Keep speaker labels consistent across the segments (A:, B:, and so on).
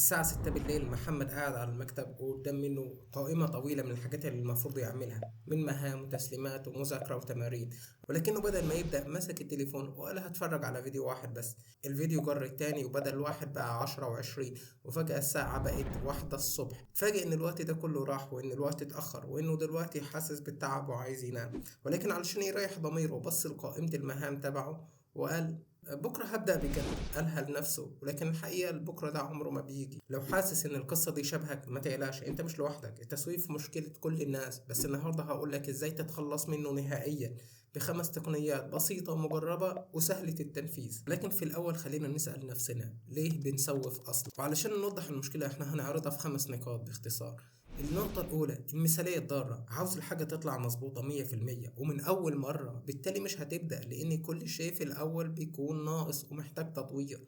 A: الساعة 6 بالليل محمد قاعد على المكتب وقدام منه قائمة طويلة من الحاجات اللي المفروض يعملها من مهام وتسليمات ومذاكرة وتمارين. ولكنه بدل ما يبدأ مسك التليفون وقال هتفرج على فيديو واحد بس. الفيديو جر التاني وبدل الواحد بقى 10 و20. وفجأة الساعة بقت 1 الصبح. فاجئ إن الوقت ده كله راح وإن الوقت اتأخر وإنه دلوقتي حاسس بالتعب وعايز ينام. ولكن علشان يريح ضميره بص لقائمة المهام تبعه وقال بكرة هبدأ بجد. قالها لنفسه، ولكن الحقيقة بكرة ده عمره ما بيجي. لو حاسس ان القصة دي شبهك ما تقلقش، انت مش لوحدك. التسويف مشكلة كل الناس، بس النهاردة هقولك ازاي تتخلص منه نهائيا ب5 تقنيات بسيطة ومجربة وسهلة التنفيذ. لكن في الأول خلينا نسأل نفسنا ليه بنسوف أصلا، وعلشان نوضح المشكلة احنا هنعرضها في 5 نقاط باختصار. النقطة الأولى المثالية الضارة. عاوز الحاجة تطلع مظبوطة 100% ومن أول مرة، بالتالي مش هتبدأ لأن كل شيء في الأول بيكون ناقص ومحتاج تطوير.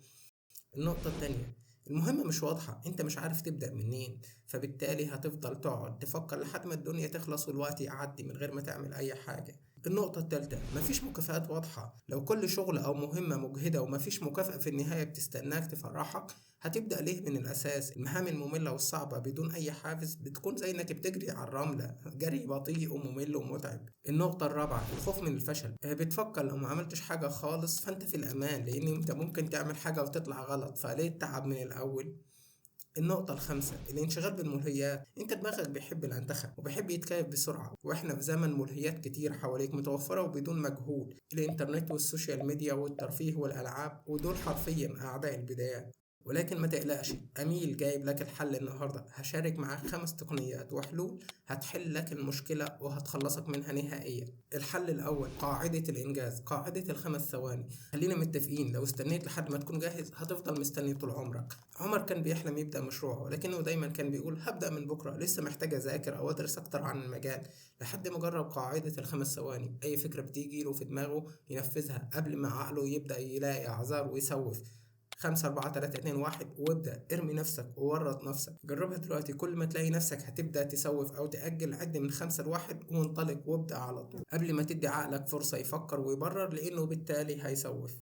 A: النقطة التانية المهمة مش واضحة، انت مش عارف تبدأ منين، فبالتالي هتفضل تقعد تفكر لحد ما الدنيا تخلص والوقت يعدي من غير ما تعمل أي حاجة. النقطة التالتة مفيش مكافآت واضحة. لو كل شغل أو مهمة مجهدة ومفيش مكافأة في النهاية بتستناك تفرحك، هتبدأ ليه من الأساس؟ المهام المملة والصعبة بدون أي حافز بتكون زي إنك بتجري على الرملة، جري بطيء وممل ومتعب. النقطة الرابعة الخوف من الفشل. بتفكر لو ما عملتش حاجة خالص فأنت في الأمان، لأن أنت ممكن تعمل حاجة وتطلع غلط، فليه التعب من الأول؟ النقطة الخامسة الانشغال بالملهيات. انت دماغك بيحب الانتخاب وبيحب يتكيف بسرعة، واحنا في زمن ملهيات كتير حواليك متوفرة وبدون مجهود. الانترنت والسوشيال ميديا والترفيه والالعاب، ودول حرفيا اعداء البدايات. ولكن ما تقلقش، أميل جايب لك الحل النهاردة. هشارك معاك 5 تقنيات وحلول هتحل لك المشكلة وهتخلصك منها نهائيا. الحل الأول قاعدة الإنجاز، قاعدة ال5 ثواني. خلينا متفقين لو استنيت لحد ما تكون جاهز هتفضل مستني طول عمرك. عمر كان بيحلم يبدأ مشروعه، ولكنه دايما كان بيقول هبدأ من بكرة، لسه محتاج أذاكر أو أدرس أكتر عن المجال. لحد ما جرب قاعدة ال5 ثواني. أي فكرة بتيجي له في دماغه ينفذها قبل ما عقله يبدأ يلاقي أعذار ويسوف. 5 4 3 2 1 وابدأ. ارمي نفسك وورط نفسك. جربها دلوقتي، كل ما تلاقي نفسك هتبدأ تسوف أو تأجل عد من 5 ل1 وانطلق وابدأ على طول قبل ما تدي عقلك فرصة يفكر ويبرر، لأنه بالتالي هيسوف.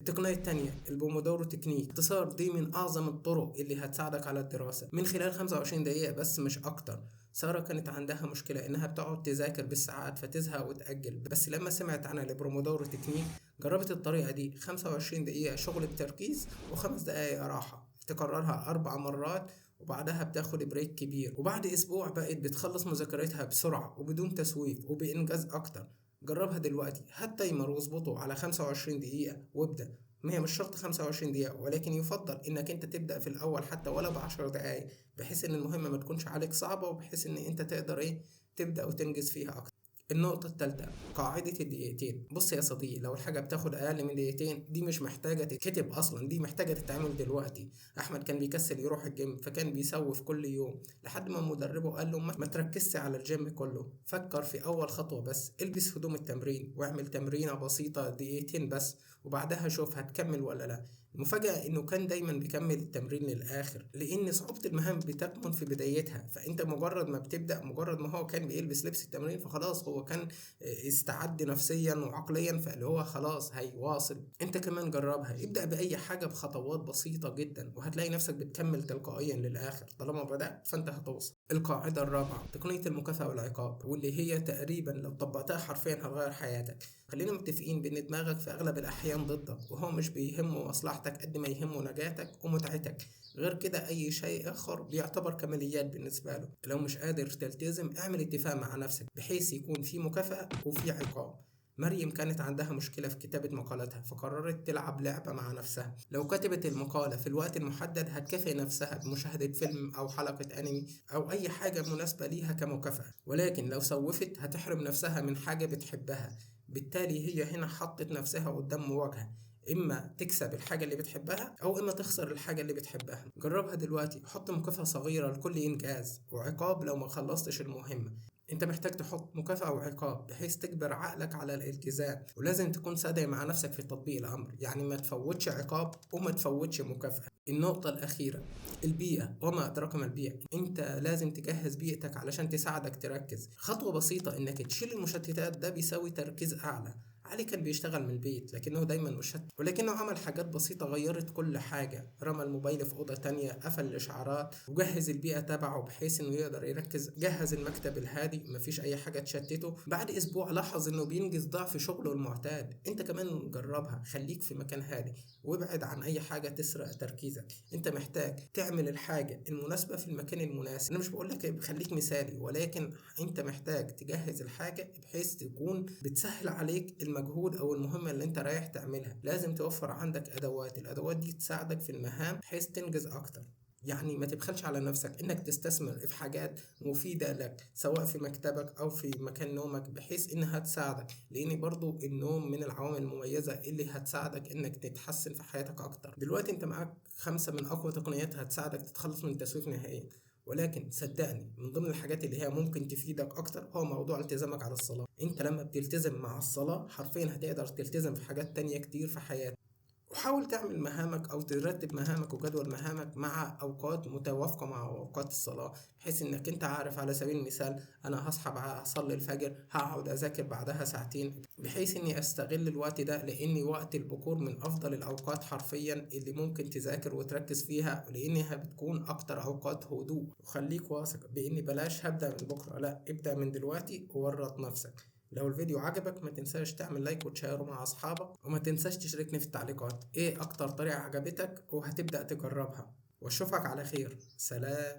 A: التقنية التانية البومودورو تكنيك. اختصار دي من أعظم الطرق اللي هتساعدك على الدراسة من خلال 25 دقيقة بس مش أكتر. سارة كانت عندها مشكلة إنها بتقعد تذاكر بالساعات فتزهق وتأجل، بس لما سمعت عن البرومودورو تكنيك جربت الطريقة دي. 25 دقيقة شغل بتركيز و5 دقايق راحة. تكررها 4 مرات وبعدها بتاخد بريك كبير، وبعد أسبوع بقت بتخلص مذاكرتها بسرعة وبدون تسويف وبإنجاز أكتر. جربها دلوقتي، هات تايمر واظبطه على 25 دقيقة وابدأ. ما هي مش شرط 25 دقيقة، ولكن يفضل انك انت تبدأ في الاول حتى ولا ب10 دقايق، بحيث ان المهمة ما تكونش عليك صعبة وبحيث ان انت تقدر تبدأ وتنجز فيها اكتر. النقطة التالتة قاعدة الدقيقتين. بص يا صديقي، لو الحاجة بتاخد أقل من دقيقتين دي مش محتاجة تتكتب أصلا، دي محتاجة تتعمل دلوقتي. أحمد كان بيكسل يروح الجيم فكان بيسوف كل يوم لحد ما مدربه قال له ما تركزش على الجيم كله، فكر في أول خطوة بس. البس هدوم التمرين واعمل تمرينة بسيطة دقيقتين بس، وبعدها شوف هتكمل ولا لا. المفاجأة إنه كان دايما بيكمل التمرين للآخر، لأن صعوبة المهام بتكمن في بدايتها. فأنت مجرد ما بتبدأ، مجرد ما هو كان بيلبس لبس التمرين فخلاص هو كان استعد نفسيا وعقليا، فاللي هو خلاص هيواصل. انت كمان جربها، ابدأ بأي حاجة بخطوات بسيطة جدا وهتلاقي نفسك بتكمل تلقائيا للآخر. طالما بدأت فانت هتوصل. القاعدة الرابعة تقنية المكافأة والعقاب، واللي هي تقريبا لو طبقتها حرفيا هتغير حياتك. خلينا متفقين بان دماغك في اغلب الاحيان ضدك، وهو مش بيهمه مصلحتك قد ما يهمه نجاتك ومتعتك. غير كده اي شيء اخر بيعتبر كماليات بالنسبة له. لو مش قادر تلتزم اعمل اتفاق مع نفسك بحيث يكون في مكافأة وفي عقاب. مريم كانت عندها مشكلة في كتابة مقالاتها فقررت تلعب لعبة مع نفسها. لو كتبت المقالة في الوقت المحدد هتكافئ نفسها بمشاهدة فيلم أو حلقة أنمي أو أي حاجة مناسبة ليها كمكافأة. ولكن لو سوفت هتحرم نفسها من حاجة بتحبها. بالتالي هي هنا حطت نفسها قدام مواجهة، إما تكسب الحاجة اللي بتحبها أو إما تخسر الحاجة اللي بتحبها. جربها دلوقتي، حط مكافأة صغيرة لكل إنجاز وعقاب لو ما خلصتش المهمة. انت محتاج تحط مكافأة وعقاب بحيث تجبر عقلك على الالتزام، ولازم تكون صادق مع نفسك في تطبيق الامر، يعني ما تفوتش عقاب وما تفوتش مكافأة. النقطة الأخيرة البيئة، وما أدراك ما البيئة. انت لازم تجهز بيئتك علشان تساعدك تركز. خطوة بسيطة انك تشيل المشتتات ده بيساوي تركيز أعلى. علي كان بيشتغل من البيت لكنه دايما مشتت، ولكنه عمل حاجات بسيطة غيرت كل حاجة. رمى الموبايل في أوضة تانية، قفل الإشعارات، وجهز البيئة تبعه بحيث إنه يقدر يركز. جهز المكتب الهادي مفيش أي حاجة تشتته. بعد أسبوع لاحظ إنه بينجز ضعف شغله المعتاد. أنت كمان جربها، خليك في مكان هادي وابعد عن أي حاجة تسرق تركيزك. أنت محتاج تعمل الحاجة المناسبة في المكان المناسب. أنا مش بقولك خليك مثالي، ولكن أنت محتاج تجهز الحاجة بحيث تكون بتسهل عليك المجهود او المهمة اللي انت رايح تعملها. لازم توفر عندك ادوات، الادوات دي تساعدك في المهام بحيث تنجز اكتر. يعني ما تبخلش على نفسك انك تستثمر في حاجات مفيدة لك، سواء في مكتبك او في مكان نومك، بحيث انها تساعدك. لان برضو النوم من العوامل المميزة اللي هتساعدك انك تتحسن في حياتك اكتر. دلوقتي انت معاك 5 من اقوى تقنيات هتساعدك تتخلص من التسويف نهائيا. ولكن صدقني من ضمن الحاجات اللي هي ممكن تفيدك اكتر هو موضوع التزامك على الصلاة. انت لما بتلتزم مع الصلاة حرفيا هتقدر تلتزم في حاجات تانية كتير في حياتك. وحاول تعمل مهامك او ترتب مهامك وجدول مهامك مع اوقات متوافقه مع اوقات الصلاه، بحيث انك انت عارف. على سبيل المثال انا هصحى اصلي الفجر، هقعد اذاكر بعدها ساعتين، بحيث اني استغل الوقت ده، لاني وقت البكور من افضل الاوقات حرفيا اللي ممكن تذاكر وتركز فيها، لانها بتكون اكتر اوقات هدوء. وخليك واثق باني بلاش هبدا من بكره، لا، ابدا من دلوقتي وورط نفسك. لو الفيديو عجبك ما تنساش تعمل لايك وتشيره مع اصحابك، وما تنساش تشاركني في التعليقات ايه اكتر طريقة عجبتك وهتبدأ تجربها. واشوفك على خير، سلام.